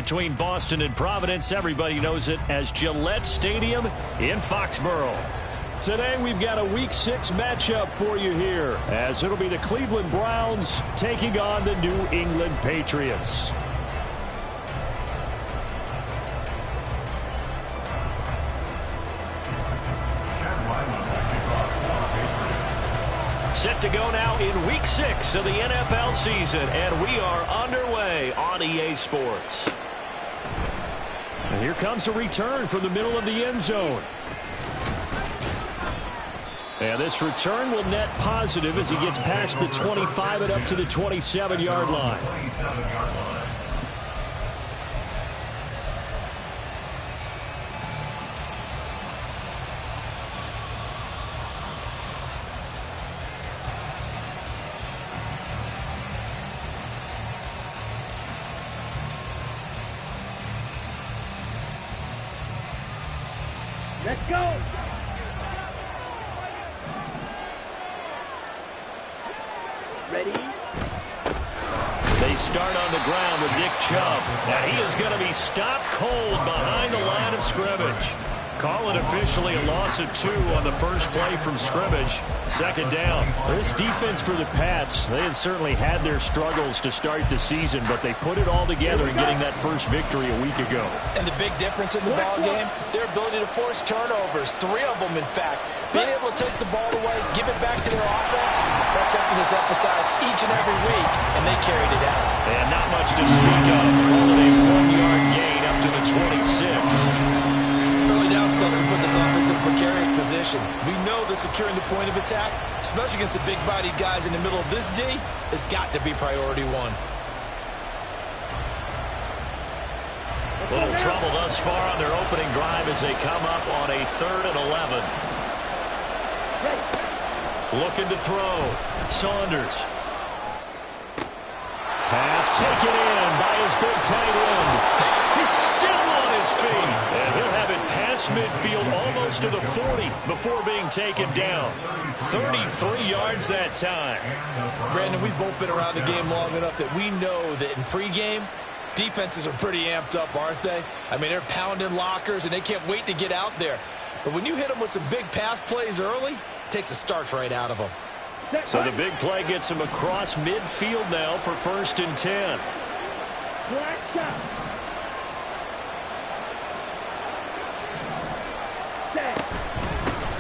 between Boston and Providence. Everybody knows it as Gillette Stadium in Foxborough. Today we've got a Week 6 matchup for you here, as it'll be the Cleveland Browns taking on the New England Patriots. Set to go now in Week 6 of the NFL season, and we are underway on EA Sports. And here comes a return from the middle of the end zone. And this return will net positive as he gets past the 25 and up to the 27-yard line. Let's go! Ready? They start on the ground with Nick Chubb. And he is going to be stopped cold behind the line of scrimmage. Call it officially a loss of 2 on the first play from scrimmage. Second down. This defense for the Pats, they had certainly had their struggles to start the season, but they put it all together in getting that first victory a week ago. And the big difference in the ball game, their ability to force turnovers, 3 of them in fact. Being able to take the ball away, give it back to their offense, that's something that's emphasized each and every week, and they carried it out. And not much to speak of. Call it a 1-yard gain up to the 26. Early down stuff to put this offense in a precarious position. We know that securing the point of attack, especially against the big-bodied guys in the middle of this D, has got to be priority 1. Little trouble thus far on their opening drive as they come up on a 3rd and 11. Looking to throw. Saunders. Pass taken in by his big tight end. He's still on his feet. And he'll have it past midfield almost to the 40 before being taken down. 33 yards that time. Brandon, we've both been around the game long enough that we know that in pregame, defenses are pretty amped up, aren't they? I mean, they're pounding lockers, and they can't wait to get out there. But when you hit them with some big pass plays early, it takes the starch right out of them. So the big play gets him across midfield now for 1st and 10.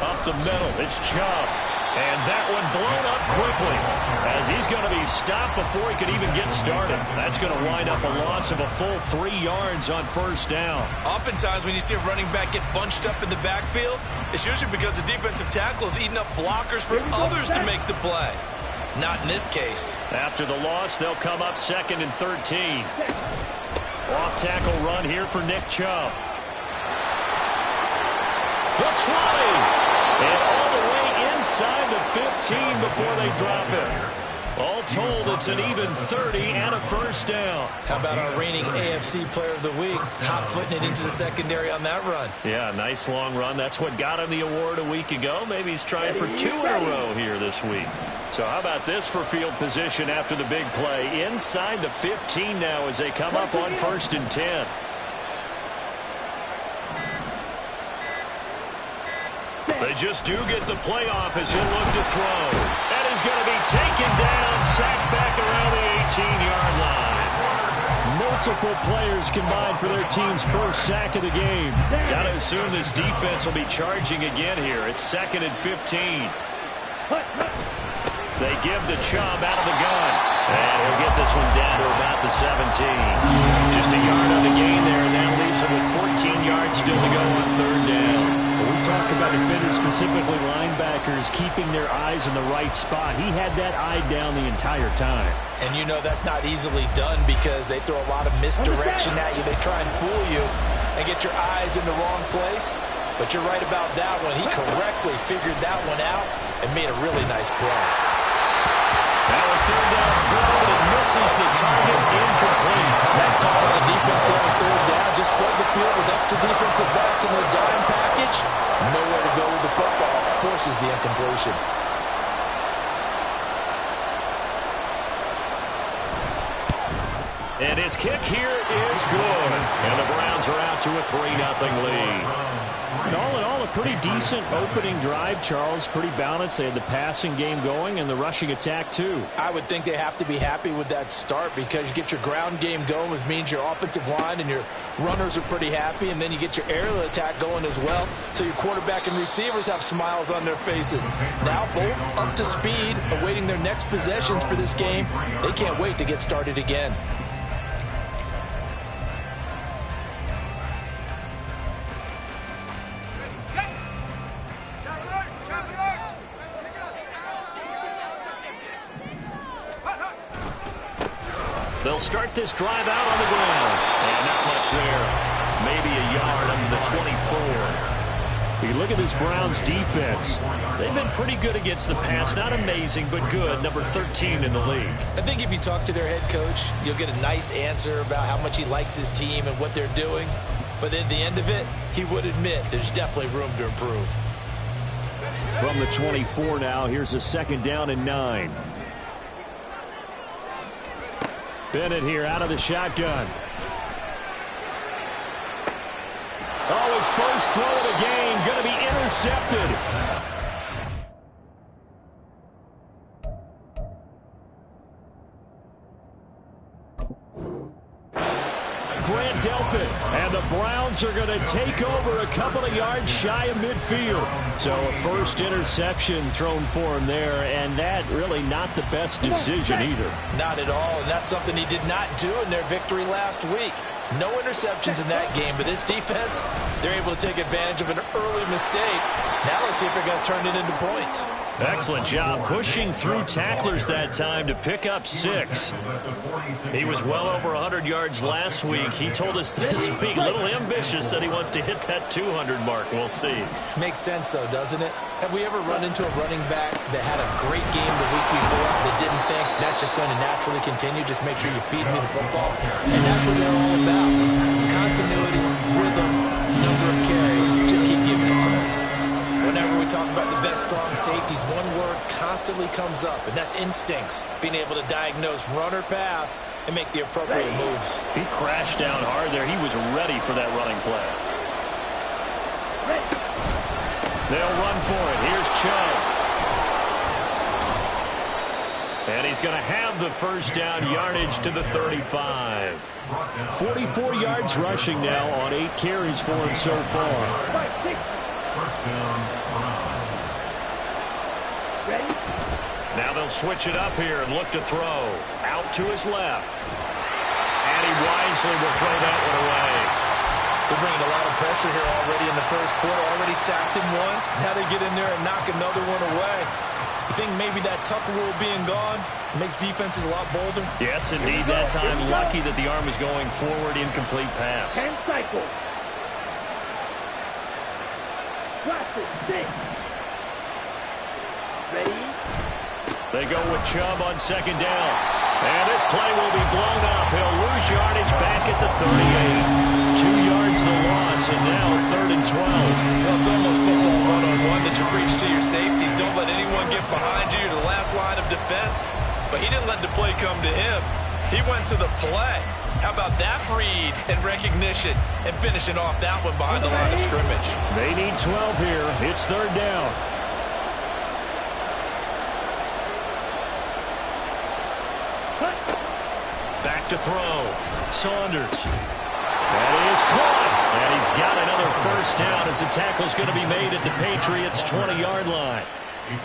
Up the middle, it's Chubb. And that one blown up quickly as he's going to be stopped before he can even get started. That's going to wind up a loss of a full 3 yards on 1st down. Oftentimes when you see a running back get bunched up in the backfield, it's usually because the defensive tackle is eating up blockers for others to make the play. Not in this case. After the loss, they'll come up 2nd and 13. Off-tackle run here for Nick Chubb. The try! And all the way inside the 15 before they drop it. All told, it's an even 30 and a 1st down. How about our reigning AFC Player of the Week, hot-footing it into the secondary on that run? Yeah, nice long run. That's what got him the award a week ago. Maybe he's trying for 2 in a row here this week. So how about this for field position after the big play? Inside the 15 now as they come up on 1st and 10. They just do get the playoff as he'll look to throw. And he's going to be taken down, sacked back around the 18-yard line. Multiple players combined for their team's first sack of the game. Got to assume this defense will be charging again here. It's 2nd and 15. They give the Chubb out of the gun. And he'll get this one down to about the 17. Just a yard on the gain there, and that leaves him with 14 yards still to go on 3rd down. We talk about defenders, specifically linebackers, keeping their eyes in the right spot. He had that eye down the entire time. And you know that's not easily done because they throw a lot of misdirection at you. They try and fool you and get your eyes in the wrong place. But you're right about that one. He correctly figured that one out and made a really nice play. Now a 3rd down throw, but it misses the target, incomplete. Nice call on the defense there on 3rd down. Just flood the field with extra defensive backs in their dime package. Nowhere to go with the football. Forces the incompletion. And his kick here is good. And the Browns are out to a 3-0 lead. And all in all, a pretty decent opening drive, Charles. Pretty balanced. They had the passing game going and the rushing attack, too. I would think they have to be happy with that start because you get your ground game going, which means your offensive line and your runners are pretty happy, and then you get your aerial attack going as well, so your quarterback and receivers have smiles on their faces. Now both up to speed, awaiting their next possessions for this game. They can't wait to get started again. They'll start this drive out on the ground. And not much there. Maybe a yard under the 24. You look at this Browns defense. They've been pretty good against the pass. Not amazing, but good. Number 13 in the league. I think if you talk to their head coach, you'll get a nice answer about how much he likes his team and what they're doing. But at the end of it, he would admit there's definitely room to improve. From the 24 now, here's a 2nd down and 9. Bennett here out of the shotgun. Oh, his first throw of the game going to be intercepted. Grant Delpit, and the Browns are going to take over a couple of yards shy of midfield. So a first interception thrown for him there, and that really not the best decision either. Not at all, and that's something he did not do in their victory last week. No interceptions in that game, but this defense, they're able to take advantage of an early mistake. Now let's see if they're going to turn it into points. Excellent job pushing through tacklers that time to pick up 6. He was well over 100 yards last week. He told us this week, a little ambitious, that he wants to hit that 200 mark. We'll see. Makes sense, though, doesn't it? Have we ever run into a running back that had a great game the week before that didn't think that's just going to naturally continue? Just make sure you feed me the football. And that's what they're all about. Continuity, rhythm, number of carries. Just keep giving it to them. Whenever we talk about the best strong safeties, one word constantly comes up, and that's instincts. Being able to diagnose run or pass and make the appropriate moves. He crashed down hard there. He was ready for that running play. They'll run for it. Here's Chubb. And he's going to have the first down, yardage to the 35. 44 yards rushing now on 8 carries for him so far. Now they'll switch it up here and look to throw. Out to his left. And he wisely will throw that one away. They're bringing a lot of pressure here already in the first quarter. Already sacked him once. Now they get in there and knock another one away. You think maybe that Tucker rule being gone makes defenses a lot bolder? Yes, indeed. That time, lucky that the arm was going forward, incomplete pass. 10 cycles. Practice 6. Ready? They go with Chubb on 2nd down. And this play will be blown up. He'll lose yardage back at the 38. 2 yards the loss, and now 3rd and 12. Well, it's almost football one-on-one that you preach to your safeties. Don't let anyone get behind you. You're the last line of defense. But he didn't let the play come to him. He went to the play. How about that read and recognition and finishing off that one behind the line of scrimmage? They need 12 here. It's 3rd down. Back to throw. Saunders. That is caught. And he's got another first down as the tackle's going to be made at the Patriots' 20-yard line.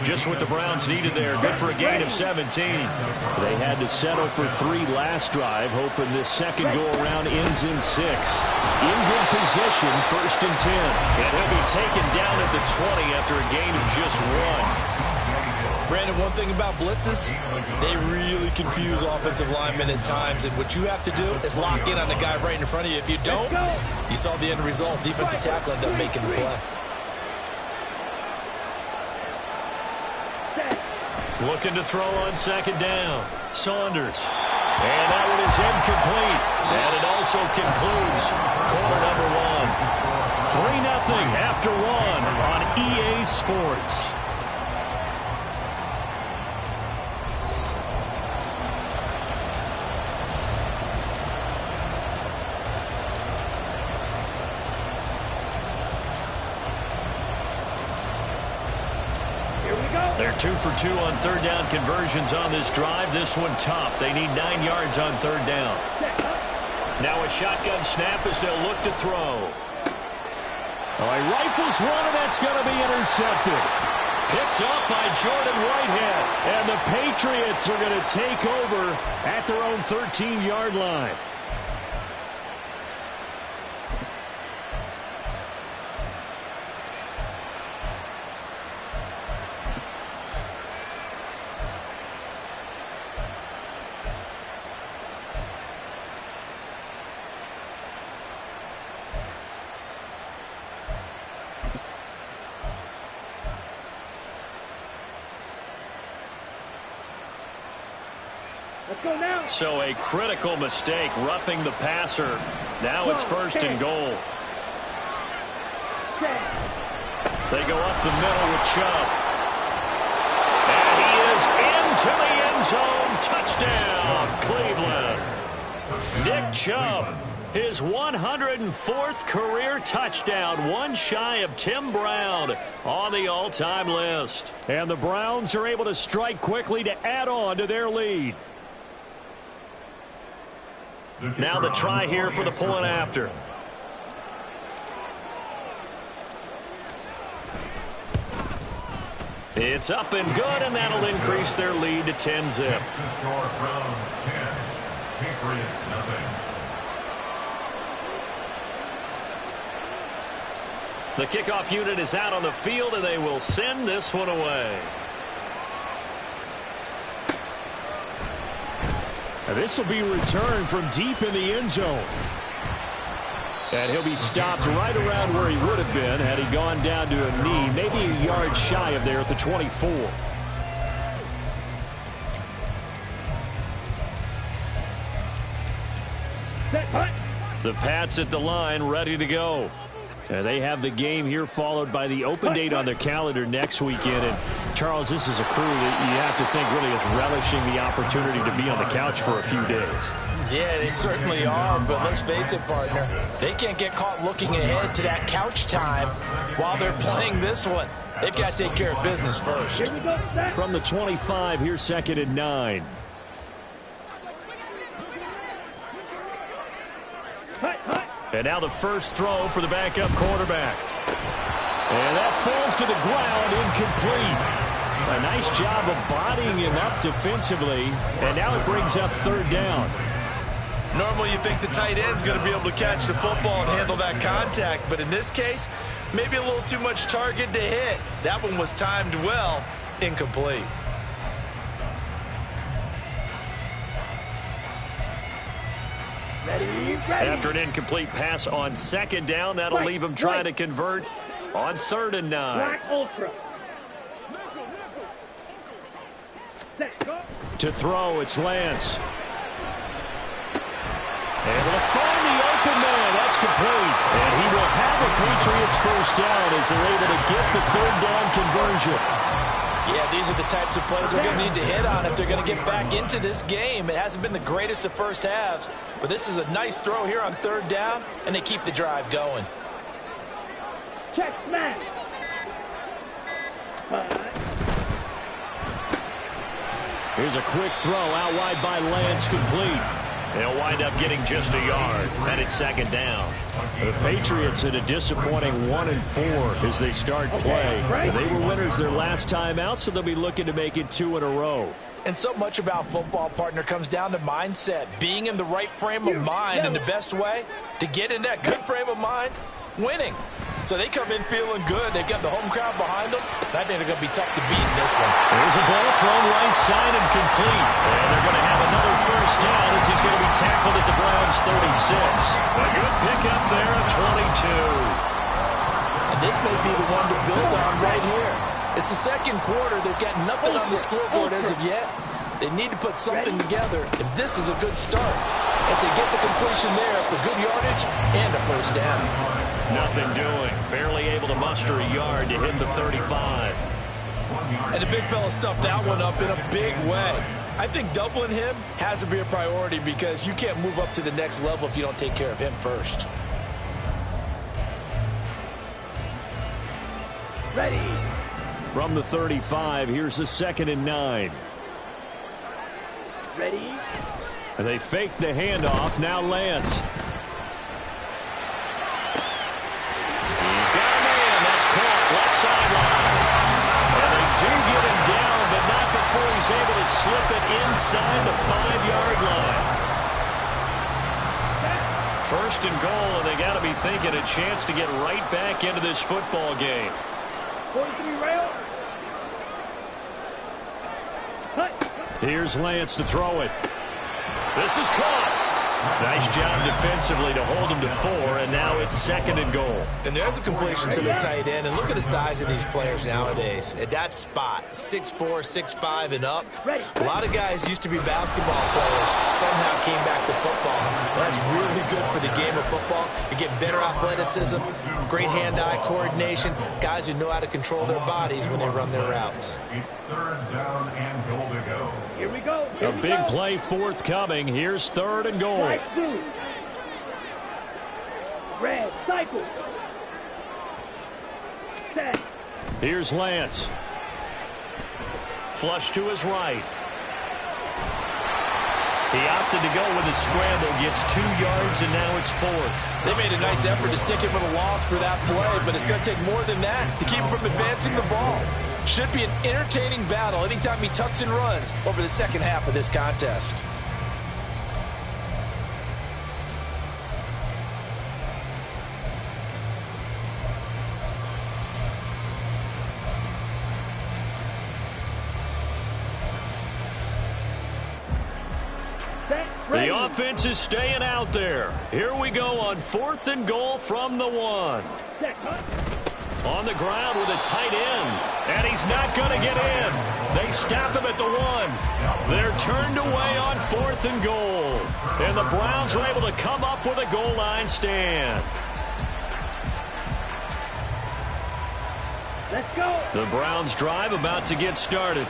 Just what the Browns needed there. Good for a gain of 17. They had to settle for 3 last drive, hoping this second go-around ends in 6. In good position, 1st and 10. And he'll be taken down at the 20 after a gain of just 1. Brandon, one thing about blitzes, they really confuse offensive linemen at times, and what you have to do is lock in on the guy right in front of you. If you don't, you saw the end result. Defensive tackle ended up making the play. Looking to throw on 2nd down. Saunders. And that one is incomplete. And it also concludes quarter number 1. 3-0 after 1 on EA Sports. They're 2 for 2 on third down conversions on this drive. This one tough. They need 9 yards on third down. Now a shotgun snap as they'll look to throw. Oh, he rifles one, and that's going to be intercepted. Picked up by Jordan Whitehead. And the Patriots are going to take over at their own 13-yard line. So a critical mistake, roughing the passer. Now it's first and goal. They go up the middle with Chubb. And he is into the end zone. Touchdown, Cleveland. Nick Chubb, his 104th career touchdown, one shy of Tim Brown on the all-time list. And the Browns are able to strike quickly to add on to their lead. Now the try here for the point after. It's up and good, and that'll increase their lead to 10-zip. The kickoff unit is out on the field, and they will send this one away. This will be returned from deep in the end zone. And he'll be stopped right around where he would have been had he gone down to a knee, maybe a yard shy of there at the 24. The Pats at the line, ready to go. And they have the game here followed by the open date on their calendar next weekend. And, Charles, this is a crew that you have to think really is relishing the opportunity to be on the couch for a few days. Yeah, they certainly are, but let's face it, partner. They can't get caught looking ahead to that couch time while they're playing this one. They've got to take care of business first. From the 25, here's 2nd and 9. And now the first throw for the backup quarterback. And that falls to the ground, incomplete. A nice job of bodying him up defensively. And now it brings up third down. Normally you think the tight end's going to be able to catch the football and handle that contact. But in this case, maybe a little too much target to hit. That one was timed well, incomplete. After an incomplete pass on 2nd down, that'll leave him trying to convert on 3rd and 9. To throw, it's Lance. Able to find the open man. That's complete. And he will have a Patriots first down as they're able to get the 3rd down conversion. Yeah, these are the types of plays they're going to need to hit on if they're going to get back into this game. It hasn't been the greatest of first halves, but this is a nice throw here on 3rd down, and they keep the drive going. Check smash. Here's a quick throw out wide by Lance, complete. They'll wind up getting just a yard, and it's 2nd down. The Patriots at a disappointing 1-4 as they start play. They were winners their last time out, so they'll be looking to make it 2 in a row. And so much about football, partner, comes down to mindset. Being in the right frame of mind, and the best way to get in that good frame of mind, winning. So they come in feeling good. They've got the home crowd behind them. I think they're going to be tough to beat in this one. There's a ball thrown right side and complete. And they're going to have another first down as he's going to be tackled at the Browns' 36. A good pickup there at 22. And this may be the one to build on right here. It's the 2nd quarter. They've got nothing on the scoreboard as of yet. They need to put something together, and this is a good start as they get the completion there for good yardage and a first down. Nothing doing. Barely able to muster a yard to hit the 35. And the big fella stuffed that one up in a big way. I think doubling him has to be a priority because you can't move up to the next level if you don't take care of him first. Ready. From the 35, here's a 2nd and 9. Ready? And they fake the handoff. Now Lance. He's got a man. That's caught. Left sideline. And they do get him down, but not before he's able to slip it inside the 5-yard line. First and goal, and they got to be thinking a chance to get right back into this football game. 43 rail. Here's Lance to throw it. This is caught. Nice job defensively to hold him to 4, and now it's 2nd and goal. And there's a completion to the tight end. And look at the size of these players nowadays. At that spot, 6'4", 6'5", and up. A lot of guys used to be basketball players, somehow came back to football. That's really good for the game of football. You get better athleticism, great hand-eye coordination, guys who know how to control their bodies when they run their routes. It's 3rd down and goal to go. Here we go. A big play forthcoming. Here's 3rd and goal. Blue. Red, cycle. Set. Here's Lance. Flush to his right. He opted to go with a scramble, gets 2 yards, and now it's 4th. They made a nice effort to stick him with a loss for that play, but it's going to take more than that to keep him from advancing the ball. Should be an entertaining battle anytime he tucks and runs over the second half of this contest. The offense is staying out there. Here we go on 4th and goal from the 1. On the ground with a tight end. And he's not going to get in. They stop him at the 1. They're turned away on 4th and goal. And the Browns are able to come up with a goal line stand. Let's go. The Browns drive about to get started.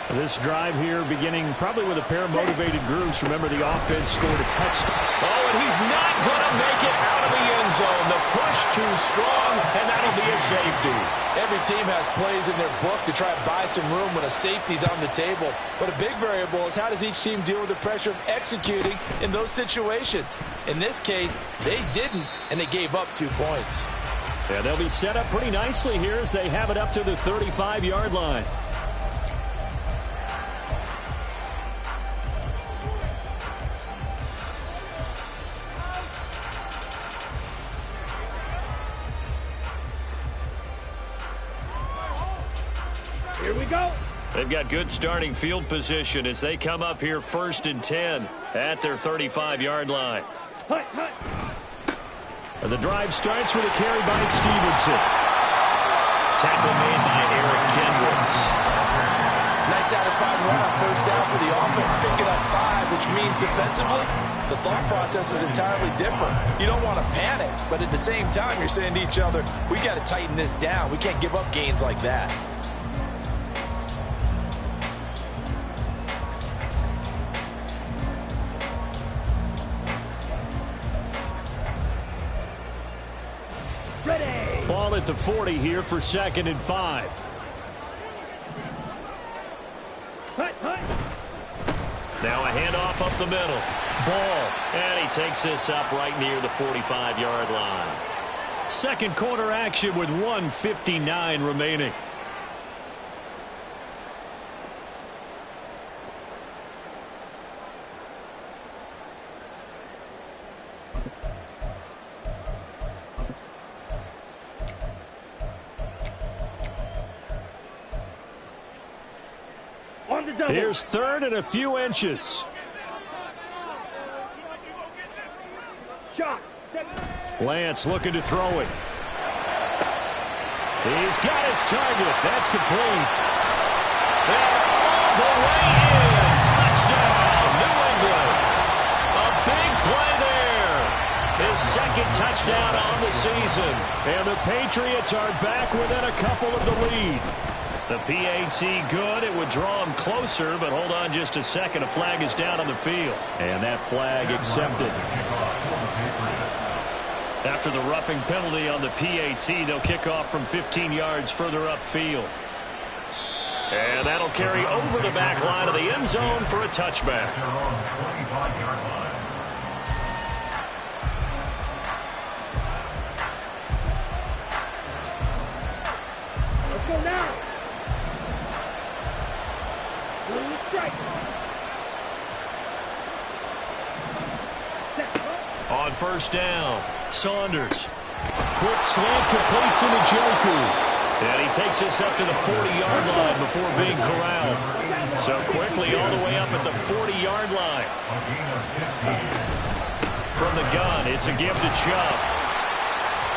This drive here beginning probably with a pair of motivated groups. Remember, the offense scored a touchdown. Oh, and he's not going to make it out of the end zone. The push too strong, and that'll be a safety. Every team has plays in their book to try to buy some room when a safety's on the table. But a big variable is how does each team deal with the pressure of executing in those situations. In this case, they didn't, and they gave up 2 points. Yeah, they'll be set up pretty nicely here as they have it up to the 35-yard line. Here we go. They've got good starting field position as they come up here 1st and 10 at their 35-yard line. Hut, hut. And the drive starts with a carry by Stevenson. Tackle made by Eric Kendricks. Nice satisfying run on 1st down for the offense, picking up 5, which means defensively, the thought process is entirely different. You don't want to panic, but at the same time, you're saying to each other, we got to tighten this down. We can't give up gains like that. Ready. Ball at the 40 here for 2nd and 5. Hut, hut. Now a handoff up the middle. Ball. And he takes this up right near the 45-yard line. Second quarter action with 1:59 remaining. On the double. Here's 3rd and a few inches. Shot. Lance looking to throw it. He's got his target. That's complete. They're all the way in. Touchdown, New England. A big play there. His 2nd touchdown on the season. And the Patriots are back within a couple of the lead. The PAT good. It would draw him closer, but hold on just a second. A flag is down on the field. And that flag accepted. After the roughing penalty on the PAT, they'll kick off from 15 yards further upfield. And that'll carry over the back line of the end zone for a touchback. Let's go now. Blue strike. On first down, Saunders. Quick slant completes into Njoku. And he takes us up to the 40-yard line before being corralled. So quickly all the way up at the 40-yard line. From the gun, it's a give to Chubb.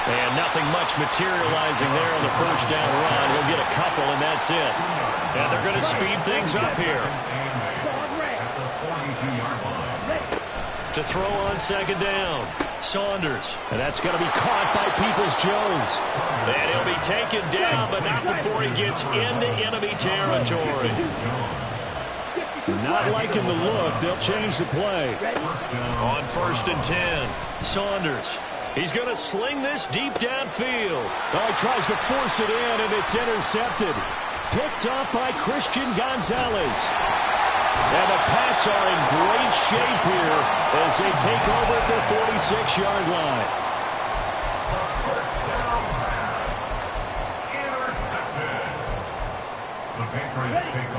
And nothing much materializing there on the first down run. He'll get a couple, and that's it. And they're going to speed things up here. To throw on second down, Saunders. And that's going to be caught by Peoples-Jones. And he'll be taken down, but not before he gets into enemy territory. Not liking the look. They'll change the play. On first and 10, Saunders. He's going to sling this deep downfield. Oh, he tries to force it in, and it's intercepted. Picked off by Christian Gonzalez. And the Pats are in great shape here as they take over at their 46-yard line.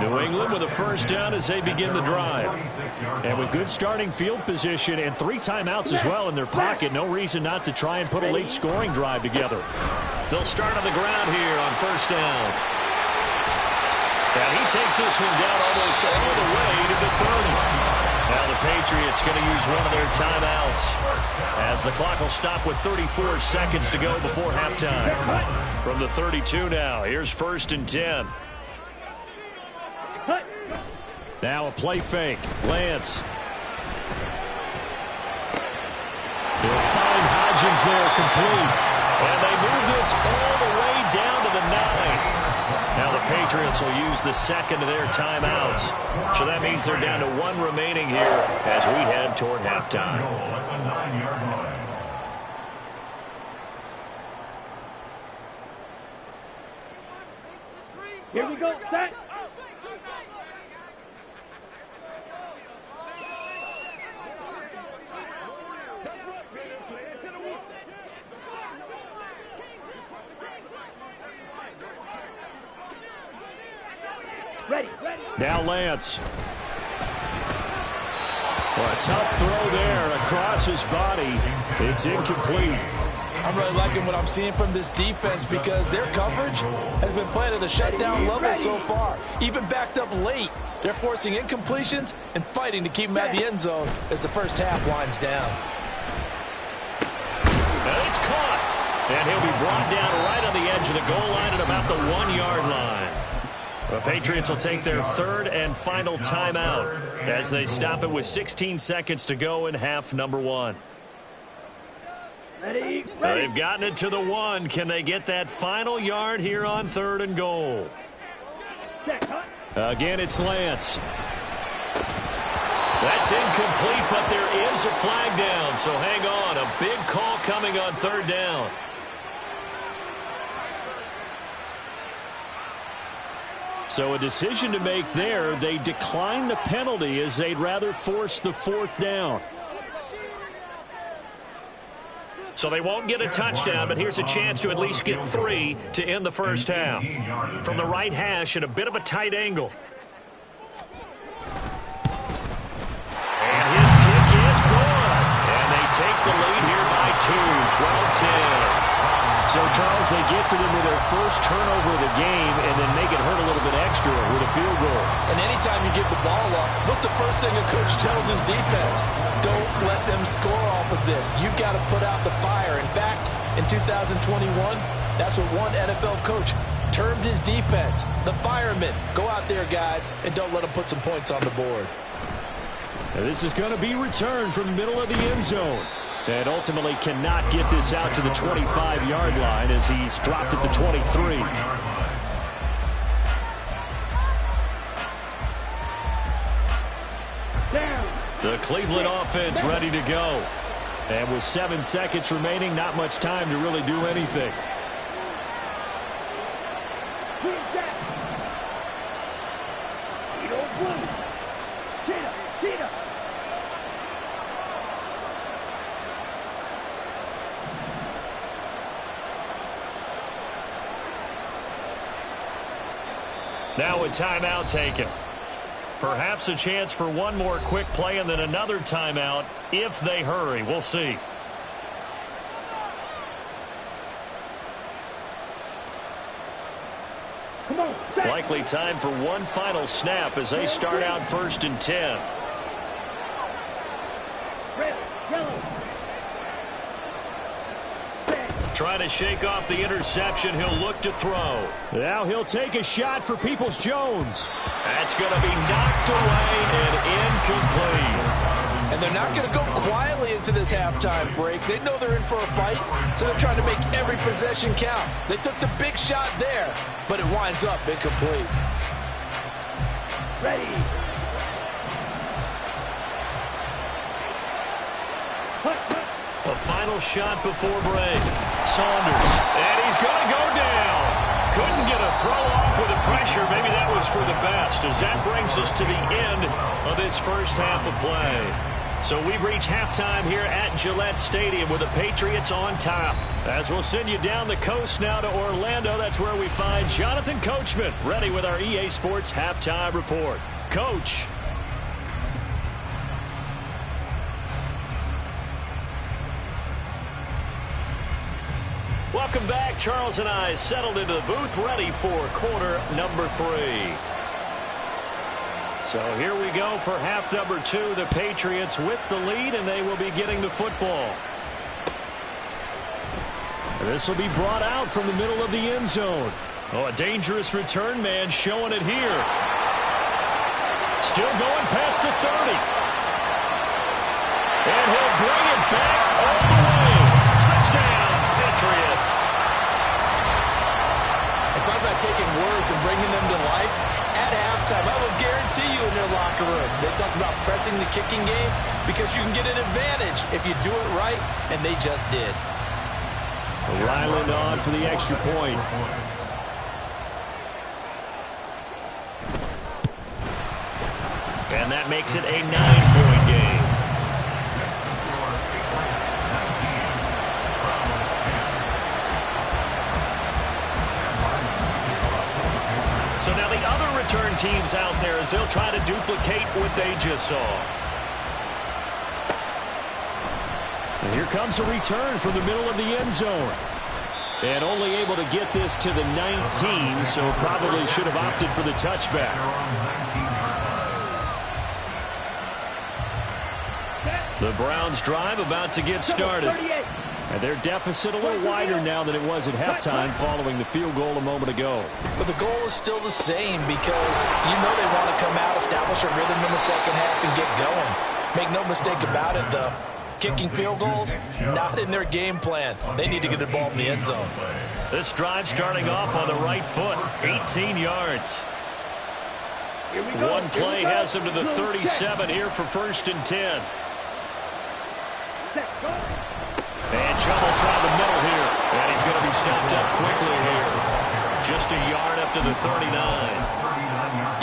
New England with a first down as they begin the drive. And with good starting field position and 3 timeouts as well in their pocket, no reason not to try and put a late scoring drive together. They'll start on the ground here on first down. And he takes this one down almost all the way to the 30. Now the Patriots going to use one of their timeouts as the clock will stop with 34 seconds to go before halftime. From the 32 now, here's first and 10. Now a play fake. Lance. They'll find Hodgins there complete. And they move this all the way down to the 9. Now the Patriots will use the second of their timeouts. So that means they're down to 1 remaining here as we head toward halftime. Here we go, set. Ready. Now Lance. Well, a tough throw there across his body. It's incomplete. I'm really liking what I'm seeing from this defense because their coverage has been playing at a shutdown level so far. Even backed up late, they're forcing incompletions and fighting to keep them at the end zone as the first half winds down. And it's caught. And he'll be brought down right on the edge of the goal line at about the 1-yard line. The Patriots will take their third and final timeout as they stop it with 16 seconds to go in half number 1. Ready. They've gotten it to the 1. Can they get that final yard here on third and goal? Again, it's Lance. That's incomplete, but there is a flag down, so hang on. A big call coming on third down. So a decision to make there. They decline the penalty as they'd rather force the 4th down. So they won't get a touchdown, but here's a chance to at least get 3 to end the first half. From the right hash at a bit of a tight angle. And his kick is good. And they take the lead here by 2, 12-10. So, Charles, they get to them with their first turnover of the game and then make it hurt a little bit extra with a field goal. And anytime you give the ball up, what's the first thing a coach tells his defense? Don't let them score off of this. You've got to put out the fire. In fact, in 2021, that's what one NFL coach termed his defense. The firemen. Go out there, guys, and don't let them put some points on the board. Now, this is going to be returned from the middle of the end zone. And ultimately cannot get this out to the 25-yard line as he's dropped at the 23. The Cleveland offense ready to go. And with 7 seconds remaining, not much time to really do anything. Blue. Cheetah. Cheetah. Now a timeout taken. Perhaps a chance for one more quick play and then another timeout if they hurry. We'll see. Come on. Set. Likely time for one final snap as they start out 1st and 10. Red. Yellow. Trying to shake off the interception. He'll look to throw. Now he'll take a shot for Peoples-Jones. That's going to be knocked away and incomplete. And they're not going to go quietly into this halftime break. They know they're in for a fight, so they're trying to make every possession count. They took the big shot there, but it winds up incomplete. Ready. Hut, hut. A final shot before break. Saunders. And he's going to go down. Couldn't get a throw off with the pressure. Maybe that was for the best, as that brings us to the end of this first half of play. So we've reached halftime here at Gillette Stadium with the Patriots on top. As we'll send you down the coast now to Orlando, that's where we find Jonathan Coachman ready with our EA Sports Halftime Report. Coach. Welcome back. Charles and I settled into the booth, ready for quarter number 3. So here we go for half number 2. The Patriots with the lead, and they will be getting the football. And this will be brought out from the middle of the end zone. Oh, a dangerous return man showing it here. Still going past the 30. And he'll bring it back all the way. Touchdown, Patriots. It's all about taking words and bringing them to life. At halftime, I will guarantee you in their locker room, they talk about pressing the kicking game because you can get an advantage if you do it right, and they just did. Ryland on for the extra point. And that makes it a 9-point game. So now the other return teams out there as they'll try to duplicate what they just saw. And here comes a return from the middle of the end zone. And only able to get this to the 19, so probably should have opted for the touchback. The Browns drive about to get started. And their deficit a little wider now than it was at halftime following the field goal a moment ago. But the goal is still the same because you know they want to come out, establish a rhythm in the second half, and get going. Make no mistake about it, though. Kicking field goals, not in their game plan. They need to get the ball in the end zone. This drive starting off on the right foot, 18 yards. One play has them to the 37 here for 1st and 10. And Chubb will try the middle here. And he's going to be stopped up quickly here. Just a yard up to the 39.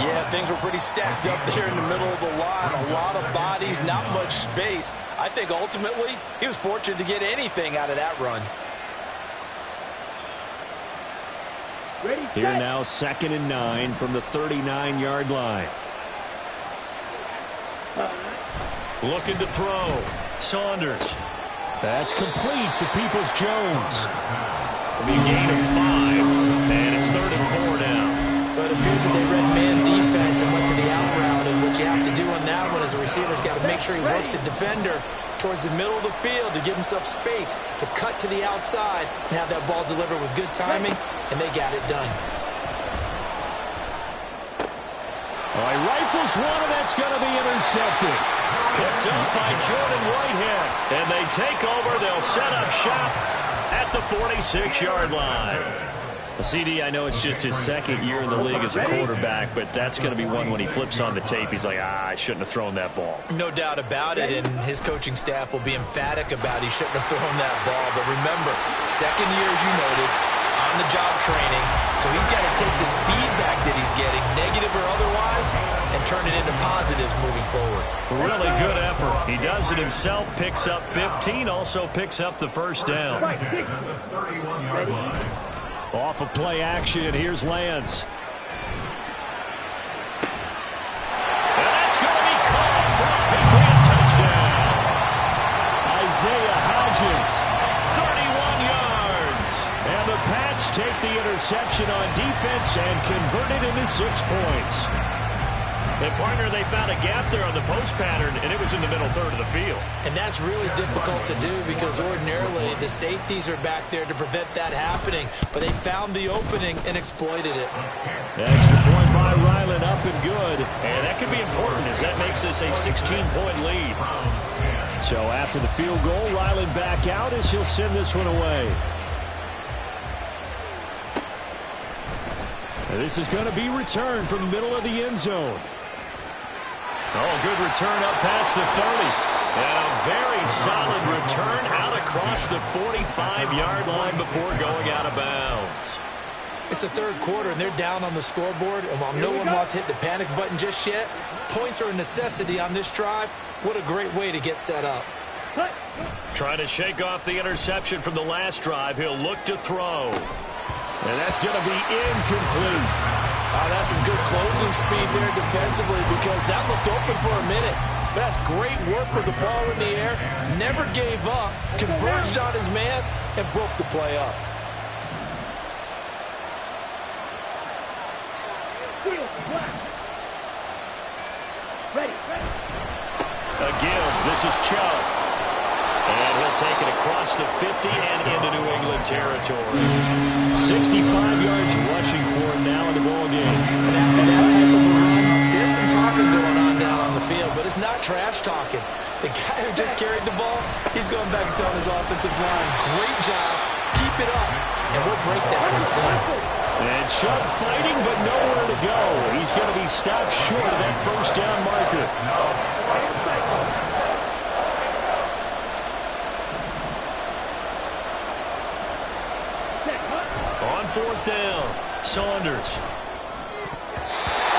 Yeah, things were pretty stacked up there in the middle of the line. A lot of bodies, not much space. I think ultimately he was fortunate to get anything out of that run. Here now 2nd and 9 from the 39-yard line. Looking to throw. Saunders. That's complete to Peoples-Jones. It'll be a gain of 5. And it's 3rd and 4 now. But it appears that they read man defense and went to the out route. And what you have to do on that one is the receiver's got to make sure he works the defender towards the middle of the field to give himself space to cut to the outside and have that ball delivered with good timing, and they got it done. All right, rifles one, and that's going to be intercepted. Picked up by Jordan Whitehead. And they take over. They'll set up shop at the 46-yard line. CD, I know it's just his 2nd year in the league as a quarterback, but that's going to be one when he flips on the tape. He's like, I shouldn't have thrown that ball. No doubt about it, and his coaching staff will be emphatic about he shouldn't have thrown that ball. But remember, 2nd year, as you noted, on-the-job training. So he's got to take this feedback that he's getting, negative or otherwise, and turn it into positives moving forward. Really good effort. He does it himself, picks up 15, also picks up the first down. Off of play action, and here's Lance. And that's going to be called for a Patriot touchdown. Isaiah Hodgins. 31 yards. And the Pats take the interception on defense and convert it into 6 points. And, partner, they found a gap there on the post pattern, and it was in the middle third of the field. And that's really difficult to do because ordinarily the safeties are back there to prevent that happening. But they found the opening and exploited it. Extra point by Ryland, up and good. And that could be important as that makes this a 16-point lead. So after the field goal, Ryland back out as he'll send this one away. And this is going to be returned from the middle of the end zone. Oh, good return up past the 30. And a very solid return out across the 45-yard line before going out of bounds. It's the third quarter, and they're down on the scoreboard. And while no one wants to hit the panic button just yet, points are a necessity on this drive. What a great way to get set up. Trying to shake off the interception from the last drive. He'll look to throw. And that's going to be incomplete. That's some good closing speed there defensively because that looked open for a minute. That's great work with the ball in the air. Never gave up, converged on his man, and broke the play up. A give. This is Chubb. And he'll take it across the 50 and into New England territory. 65 yards rushing for him now in the ballgame. And after that type of a run, there's some talking going on down on the field, but it's not trash talking. The guy who just carried the ball, he's going back and telling his offensive line, great job, keep it up, and we'll break that one soon. And Chubb fighting, but nowhere to go. He's going to be stopped short of that first down marker. On fourth down, Saunders.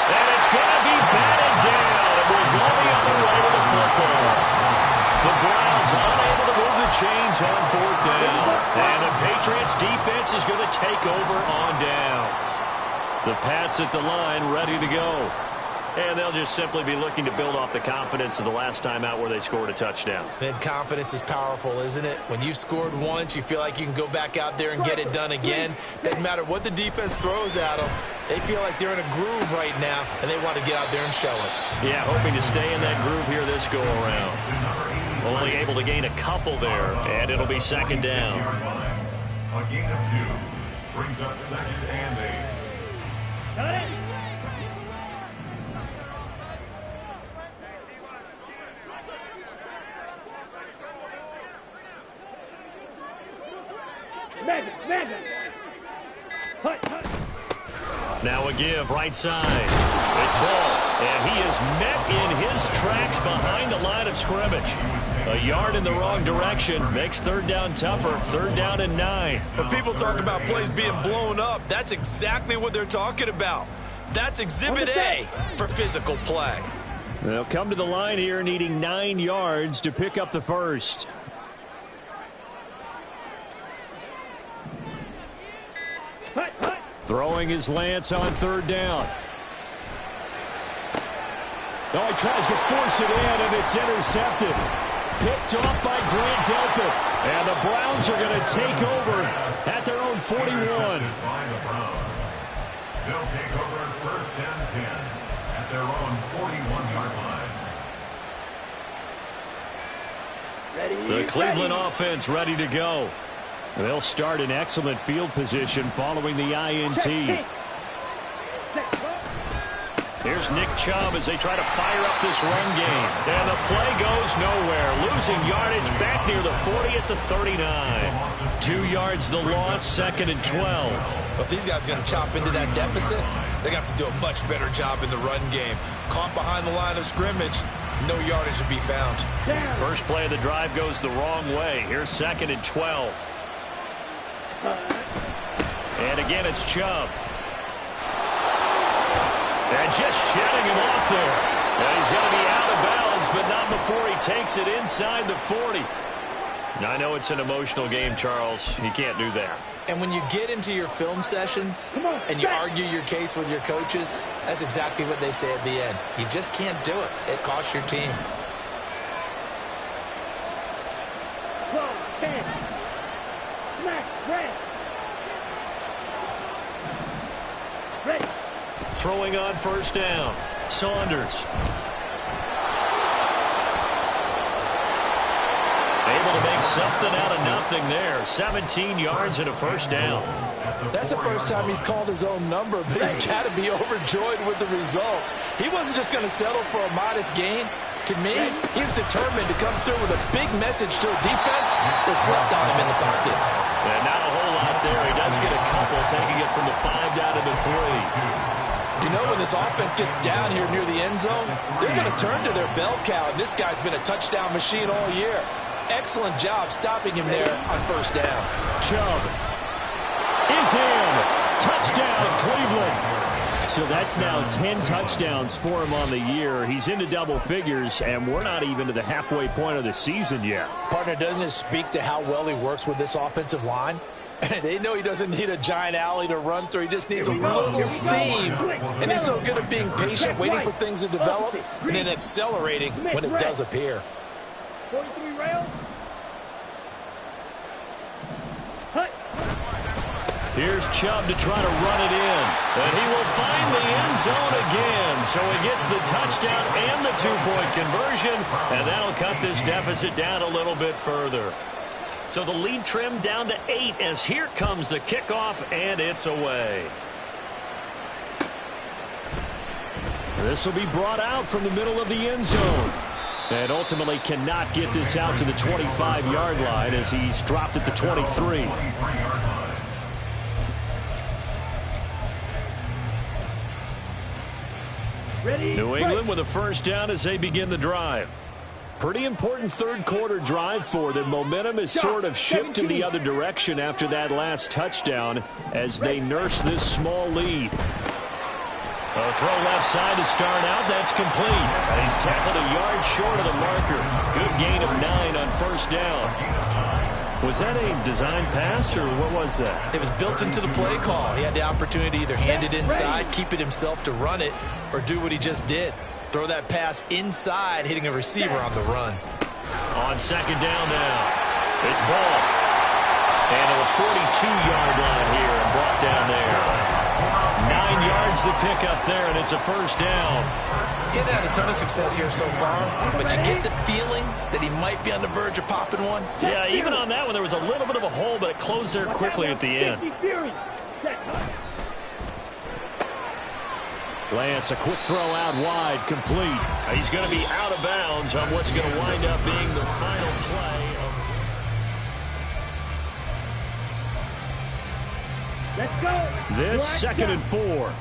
And it's going to be batted down. And we're going the other way with the football. The Browns unable to move the chains on fourth down. And the Patriots defense is going to take over on downs. The Pats at the line ready to go. And they'll just simply be looking to build off the confidence of the last time out where they scored a touchdown. And confidence is powerful, isn't it? When you've scored once, you feel like you can go back out there and get it done again. Doesn't matter what the defense throws at them. They feel like they're in a groove right now, and they want to get out there and show it. Yeah, hoping to stay in that groove here this go-around. Only able to gain a couple there, and it'll be second down. A gain of 2 brings up second and 8. Got it. Now a give, right side. It's Ball, and he is met in his tracks behind the line of scrimmage. A yard in the wrong direction makes third down tougher. Third down and 9. When people talk about plays being blown up, that's exactly what they're talking about. That's Exhibit A for physical play. They'll come to the line here needing 9 yards to pick up the first. Throwing his Lance on third down. Oh, he tries to force it in, and it's intercepted. Picked off by Grant Delpit. And the Browns are going to take over at their own 41. They'll take over first and 10 at their own 41-yard line. The Cleveland offense ready to go. They'll start in excellent field position following the INT. Here's Nick Chubb as they try to fire up this run game. And the play goes nowhere. Losing yardage back near the 40 at the 39. 2 yards the loss, second and 12. But if these guys are going to chop into that deficit, they're going to have to do a much better job in the run game. Caught behind the line of scrimmage, no yardage to be found. First play of the drive goes the wrong way. Here's second and 12. And again, it's Chubb. And just shedding him off there. And he's going to be out of bounds, but not before he takes it inside the 40. Now, I know it's an emotional game, Charles. You can't do that. And when you get into your film sessions and you argue your case with your coaches, that's exactly what they say at the end. You just can't do it. It costs your team. 12, 10. Smack, red. Ready. Throwing on first down. Saunders. Able to make something out of nothing there. 17 yards and a first down. That's the first time he's called his own number, but he's got to be overjoyed with the results. He wasn't just going to settle for a modest gain. To me, he was determined to come through with a big message to a defense that slept on him in the pocket. And not a whole lot there. He does get a couple, taking it from the 5 down to the 3. You know, when this offense gets down here near the end zone, they're going to turn to their bell cow, and this guy's been a touchdown machine all year. Excellent job stopping him there on first down. Chubb is in. Touchdown, Cleveland. So that's now 10 touchdowns for him on the year. He's into double figures, and we're not even to the halfway point of the season yet. Partner, doesn't this speak to how well he works with this offensive line? They know he doesn't need a giant alley to run through. He just needs a little seam. And he's so good at being patient, waiting for things to develop, and then accelerating when it does appear. 43 rail. Hut. Here's Chubb to try to run it in. And he will find the end zone again. So he gets the touchdown and the two-point conversion. And that'll cut this deficit down a little bit further. So the lead trimmed down to 8 as here comes the kickoff, and it's away. This will be brought out from the middle of the end zone. And ultimately cannot get this out to the 25-yard line as he's dropped at the 23. Ready. New England with a first down as they begin the drive. Pretty important third quarter drive for them. Momentum has sort of shifted the other direction after that last touchdown as they nurse this small lead. A throw left side to start out. That's complete. And he's tackled a yard short of the marker. Good gain of 9 on first down. Was that a design pass, or what was that? It was built into the play call. He had the opportunity to either hand it inside, keep it himself to run it, or do what he just did. Throw that pass inside, hitting a receiver on the run. On second down now. It's Ball. And to the 42-yard line here and brought down there. 9 yards to pick up there, and it's a first down. He hasn't had a ton of success here so far, but you get the feeling that he might be on the verge of popping one. Yeah, even on that one, there was a little bit of a hole, but it closed there quickly at the end. Lance, a quick throw out wide, complete. He's going to be out of bounds on what's going to wind up being the final play of... Let's go. This second and 4.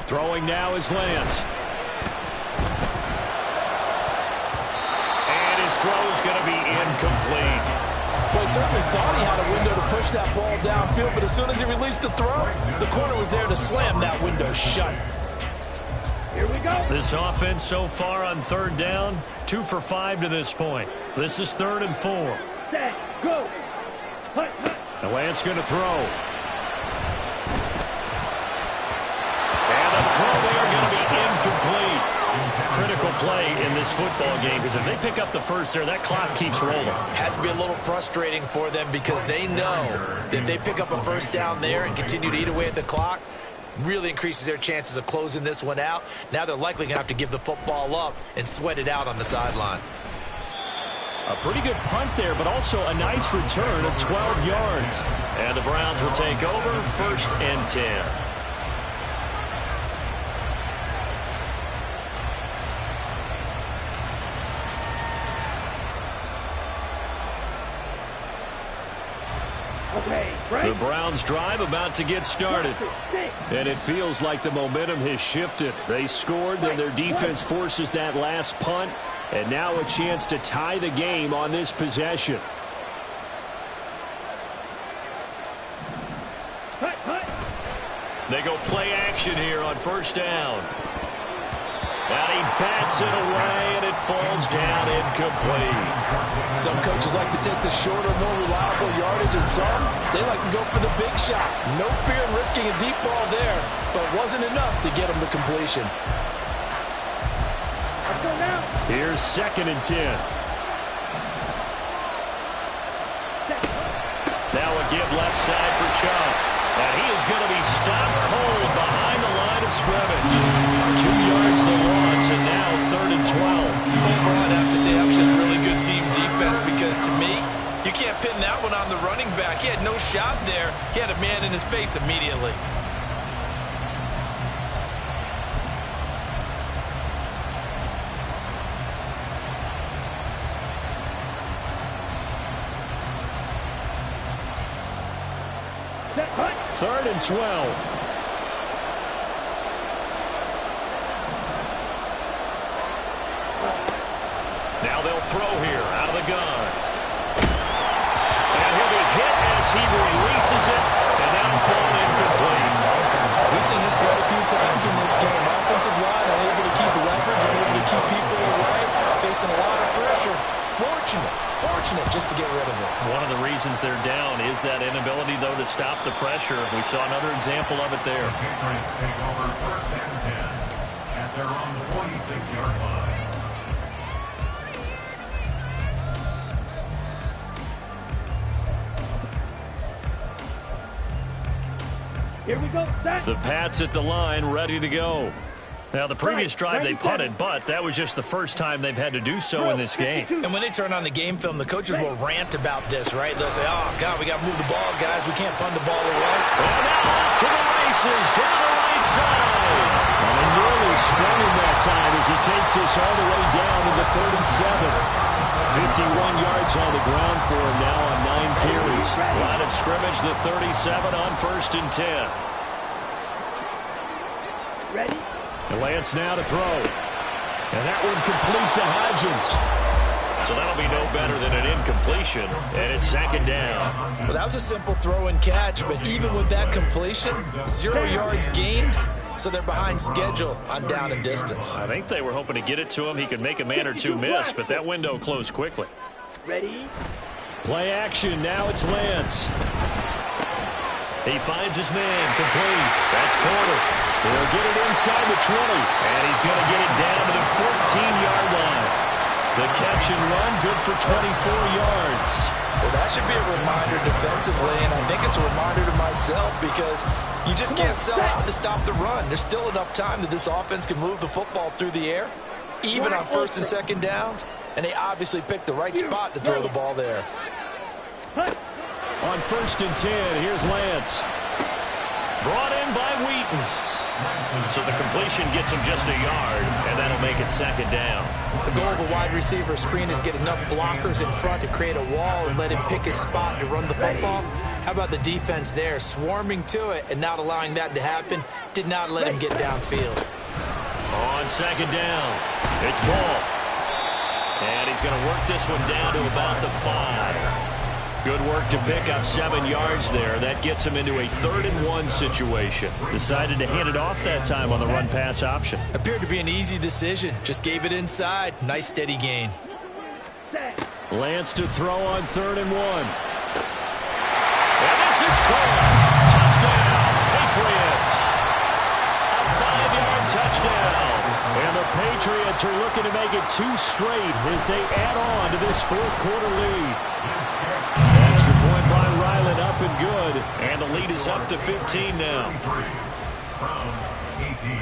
Throwing now is Lance. And his throw is going to be incomplete. Well, he certainly thought he had a window to push that ball downfield, but as soon as he released the throw, the corner was there to slam that window shut. Here we go. This offense so far on third down, 2 for 5 to this point. This is 3rd and 4. Set, go. Hut, hut. And Lance going to throw. And the throw there going to be incomplete. Critical play in this football game, because if they pick up the first there, that clock keeps rolling. Has to be a little frustrating for them because they know that if they pick up a first down there and continue to eat away at the clock, really increases their chances of closing this one out. Now they're likely going to have to give the football up and sweat it out on the sideline. A pretty good punt there, but also a nice return of 12 yards. And the Browns will take over 1st and 10. The Browns drive about to get started. And it feels like the momentum has shifted. They scored, then their defense forces that last punt, and now a chance to tie the game on this possession. They go play action here on first down. And he bats it away, and it falls down incomplete. Some coaches like to take the shorter, more reliable yardage, and some, they like to go for the big shot. No fear in risking a deep ball there, but wasn't enough to get him the completion. Let's go now. Here's 2nd and 10. Now a give left side for Chubb. And he is going to be stopped cold behind the line of scrimmage. 2 yards the loss, and now 3rd and 12. Overall, I'd have to say that was just really good team defense because to me, you can't pin that one on the running back. He had no shot there. He had a man in his face immediately. Set, hut. 3rd and 12. Now they'll throw here out of the gun. And he'll be hit as he releases it, and that'll fall incomplete. We've seen this quite a few times in this game. Offensive line unable to keep leverage, unable to keep people away, facing a lot of pressure. Fortunate just to get rid of it. One of the reasons they're down is that inability, though, to stop the pressure. We saw another example of it there. The Patriots take over 1st and 10 at their own 46-yard line. Here we go. Set. The Pats at the line, ready to go. Now, the previous drive they punted, but that was just the first time they've had to do so in this game. And when they turn on the game film, the coaches will rant about this, right? They'll say, oh, God, we got to move the ball, guys. We can't punt the ball away. And now off to the races, down the right side. And he nearly spun in that time as he takes this all the way down to the 37. 51 yards on the ground for him now on 9 carries. Line of scrimmage, the 37 on 1st and 10. Ready. And Lance now to throw. And that one complete to Hodgins. So that'll be no better than an incompletion. And it's 2nd down. Well, that was a simple throw and catch, but even with that completion, 0 yards gained, so they're behind schedule on down and distance. I think they were hoping to get it to him. He could make a man or two miss, but that window closed quickly. Ready. Play action. Now it's Lance. He finds his man complete. That's Porter. He'll get it inside the 20. And he's going to get it down to the 14-yard line. The catch and run, good for 24 yards. Well, that should be a reminder defensively, and I think it's a reminder to myself because you just can't sell out to stop the run. There's still enough time that this offense can move the football through the air, even on 1st and 2nd downs, and they obviously picked the right spot to throw the ball there. On 1st and 10, here's Lance. Brought in by Wheaton. So the completion gets him just a yard, and that'll make it 2nd down. The goal of a wide receiver screen is get enough blockers in front to create a wall and let him pick his spot to run the football. How about the defense there, swarming to it and not allowing that to happen? Did not let him get downfield. On 2nd down, it's Ball. And he's going to work this one down to about the 5. Good work to pick up 7 yards there. That gets him into a 3rd and 1 situation. Decided to hand it off that time on the run-pass option. Appeared to be an easy decision. Just gave it inside. Nice steady gain. Lance to throw on 3rd and 1. And this is caught. Touchdown, Patriots. A 5-yard touchdown. And the Patriots are looking to make it 2 straight as they add on to this 4th quarter lead. Extra point by Ryland, up and good. And the lead is up to 15 now. From 18.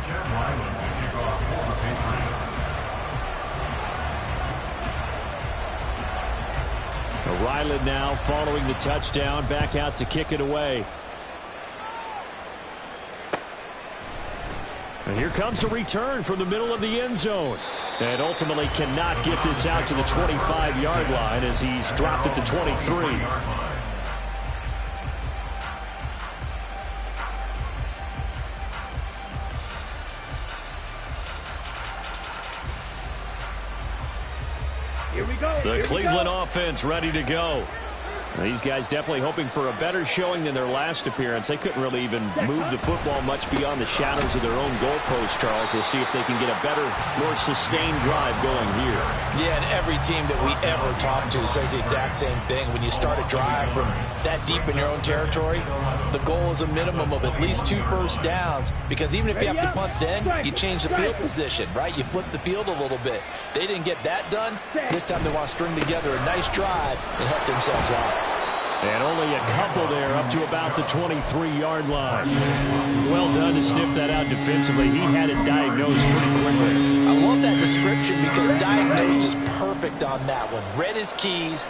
Jeff Ryland to kick off for the Patriots. Ryland now following the touchdown, back out to kick it away. And here comes a return from the middle of the end zone. And ultimately cannot get this out to the 25-yard line as he's dropped at the 23. Here we go. The Cleveland offense ready to go. These guys definitely hoping for a better showing than their last appearance. They couldn't really even move the football much beyond the shadows of their own goalpost, Charles. We'll see if they can get a better, more sustained drive going here. Yeah, and every team that we ever talk to says the exact same thing. When you start a drive from that deep in your own territory, the goal is a minimum of at least 2 first downs, because even if you have to punt then, you change the field position, right? You flip the field a little bit. They didn't get that done. This time they want to string together a nice drive and help themselves out. And only a couple there up to about the 23-yard line. Well done to sniff that out defensively. He had it diagnosed pretty quickly. I love that description because diagnosed is perfect on that one. Read his keys,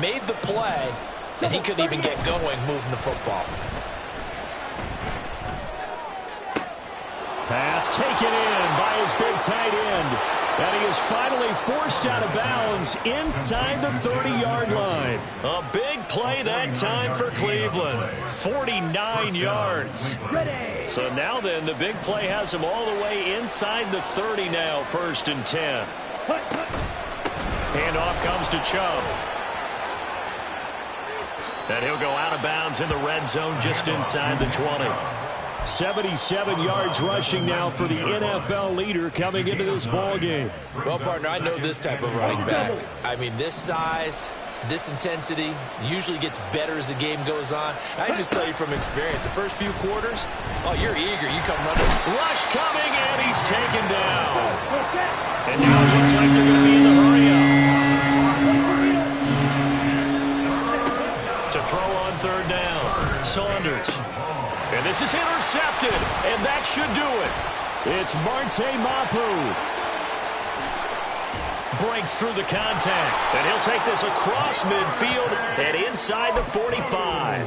made the play, and he couldn't even get going moving the football. Pass taken in by his big tight end. And he is finally forced out of bounds inside the 30-yard line. A big play that time for Cleveland. 49 yards. So now then, the big play has him all the way inside the 30 now, 1st and 10. Handoff comes to Chubb. And he'll go out of bounds in the red zone just inside the 20. 77 yards rushing now for the NFL leader coming into this ball game. Well, partner, I know this type of running back. I mean, this size, this intensity usually gets better as the game goes on. I can just tell you from experience, the first few quarters, oh, you're eager. You come running. Rush coming, and he's taken down. And now it looks like they're going to be in the hurry up. To throw on 3rd down, Saunders. And this is intercepted, and that should do it. It's Marte Mapu. Breaks through the contact, and he'll take this across midfield and inside the 45.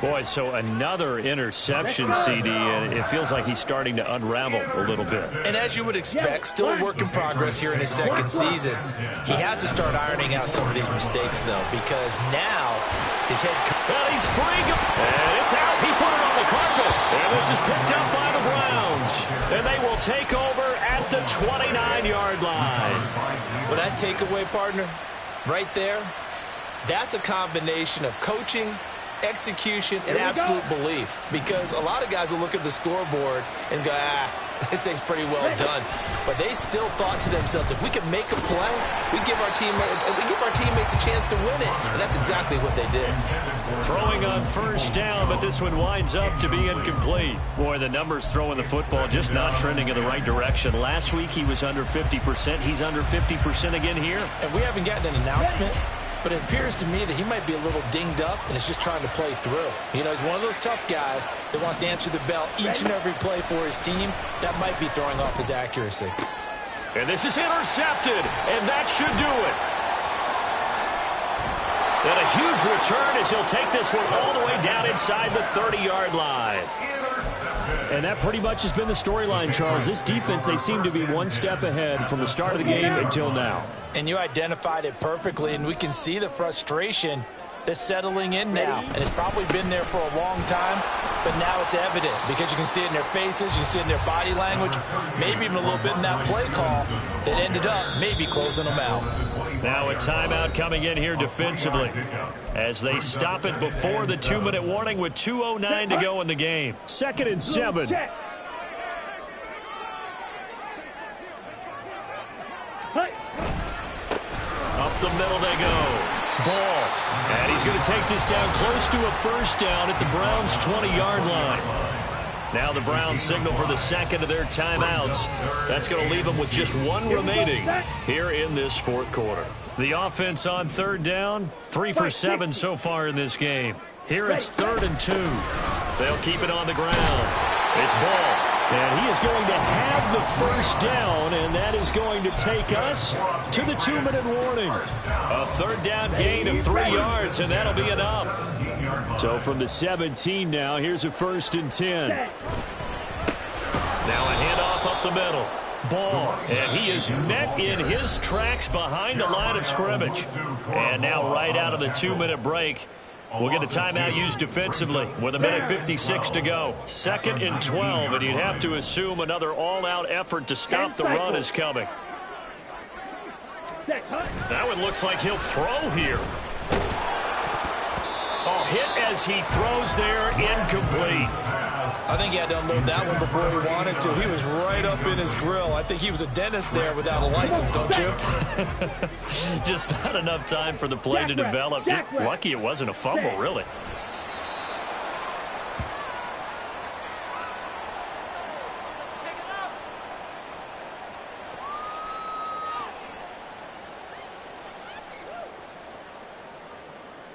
Boy, so another interception, CD, and it feels like he's starting to unravel a little bit. And as you would expect, still a work in progress here in his 2nd season. He has to start ironing out some of these mistakes, though, because now his head... And he's free, and it's out. He put it on the carpet, and this is picked up by the Browns. And they will take over at the 29-yard line. Well, that takeaway, partner, right there, that's a combination of coaching, execution, and absolute belief, because a lot of guys will look at the scoreboard and go, this thing's pretty well done, but they still thought to themselves, if we can make a play, we give our teammates a chance to win it, and that's exactly what they did. Throwing on 1st down, but this one winds up to be incomplete. Boy, the numbers throwing the football just not trending in the right direction. Last week he was under 50%. He's under 50% again here. And we haven't gotten an announcement, but it appears to me that he might be a little dinged up and is just trying to play through. You know, he's one of those tough guys that wants to answer the bell each and every play for his team. That might be throwing off his accuracy. And this is intercepted, and that should do it. And a huge return as he'll take this one all the way down inside the 30-yard line. And that pretty much has been the storyline, Charles. This defense, they seem to be one step ahead from the start of the game until now. And you identified it perfectly, and we can see the frustration that's settling in now. And it's probably been there for a long time, but now it's evident because you can see it in their faces, you can see it in their body language, maybe even a little bit in that play call that ended up maybe closing them out. Now a timeout coming in here defensively as they stop it before the 2-minute warning with 2:09 to go in the game. 2nd and 7. Up the middle they go. Ball. And he's going to take this down close to a 1st down at the Browns' 20-yard line. Now the Browns signal for the 2nd of their timeouts. That's going to leave them with just 1 remaining here in this 4th quarter. The offense on 3rd down, 3 for 7 so far in this game. Here it's 3rd and 2. They'll keep it on the ground. It's Ball. And he is going to have the 1st down, and that is going to take us to the 2-minute warning. A 3rd down gain of 3 yards, and that'll be enough. So from the 17 now, here's a 1st and 10. Now a handoff up the middle. Ball, and he is met in his tracks behind the line of scrimmage. And now right out of the 2-minute break, we'll get a timeout used defensively with 1:56 to go. 2nd and 12, and you'd have to assume another all-out effort to stop the run is coming. Set, hut. That one looks like he'll throw here. Oh, hit as he throws there, incomplete. I think he had to unload that one before he wanted to. He was right up in his grill. I think he was a dentist there without a license, don't you? Just not enough time for the play to develop. Just lucky it wasn't a fumble, really.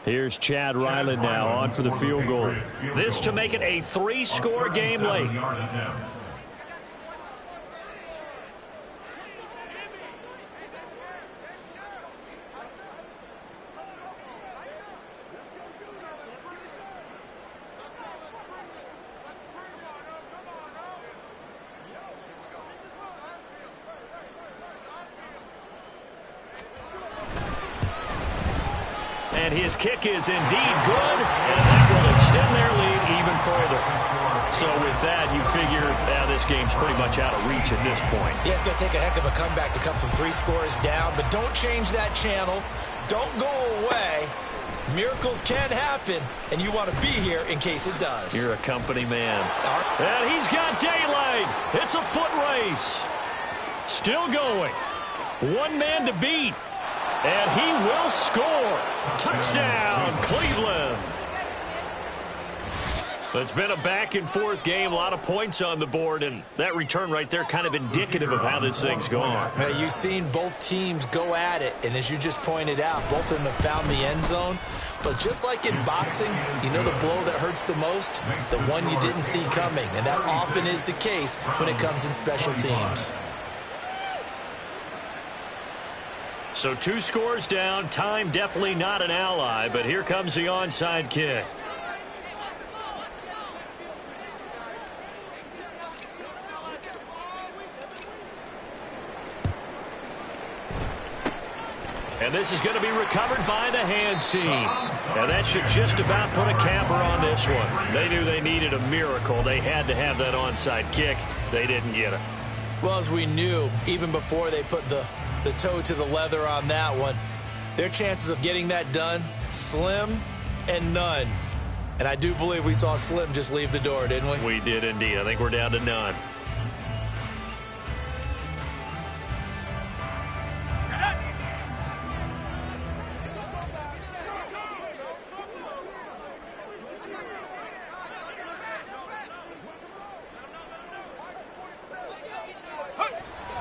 Here's Chad Ryland now on for the field goal. This to make it a 3-score game late. And his kick is indeed good, and that will extend their lead even further. So with that, you figure this game's pretty much out of reach at this point. Yeah, it's going to take a heck of a comeback to come from 3 scores down, but don't change that channel. Don't go away. Miracles can happen, and you want to be here in case it does. You're a company man. And he's got daylight. It's a foot race. Still going. One man to beat. And he will score. Touchdown, Cleveland. It's been a back-and-forth game, a lot of points on the board, and that return right there kind of indicative of how this thing's gone. You've seen both teams go at it, and as you just pointed out, both of them have found the end zone. But just like in boxing, you know the blow that hurts the most? The one you didn't see coming, and that often is the case when it comes in special teams. So 2 scores down, time definitely not an ally, but here comes the onside kick. And this is going to be recovered by the hands team. And that should just about put a capper on this one. They knew they needed a miracle. They had to have that onside kick. They didn't get it. Well, as we knew, even before they put the toe to the leather on that one, their chances of getting that done, slim and none. And I do believe we saw Slim just leave the door, didn't we? We did indeed. I think we're down to none.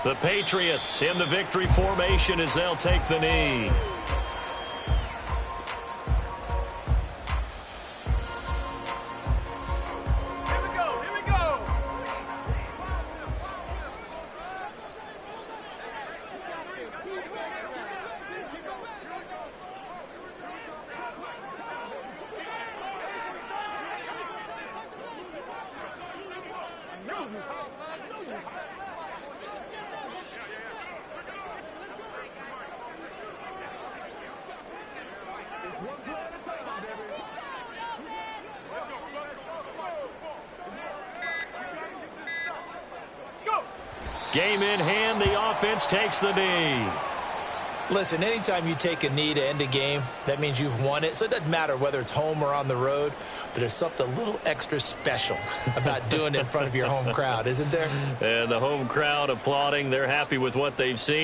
The Patriots in the victory formation as they'll take the knee. Game in hand, the offense takes the knee. Listen, anytime you take a knee to end a game, that means you've won it. So it doesn't matter whether it's home or on the road, but there's something a little extra special about doing it in front of your home crowd, isn't there? And the home crowd applauding. They're happy with what they've seen.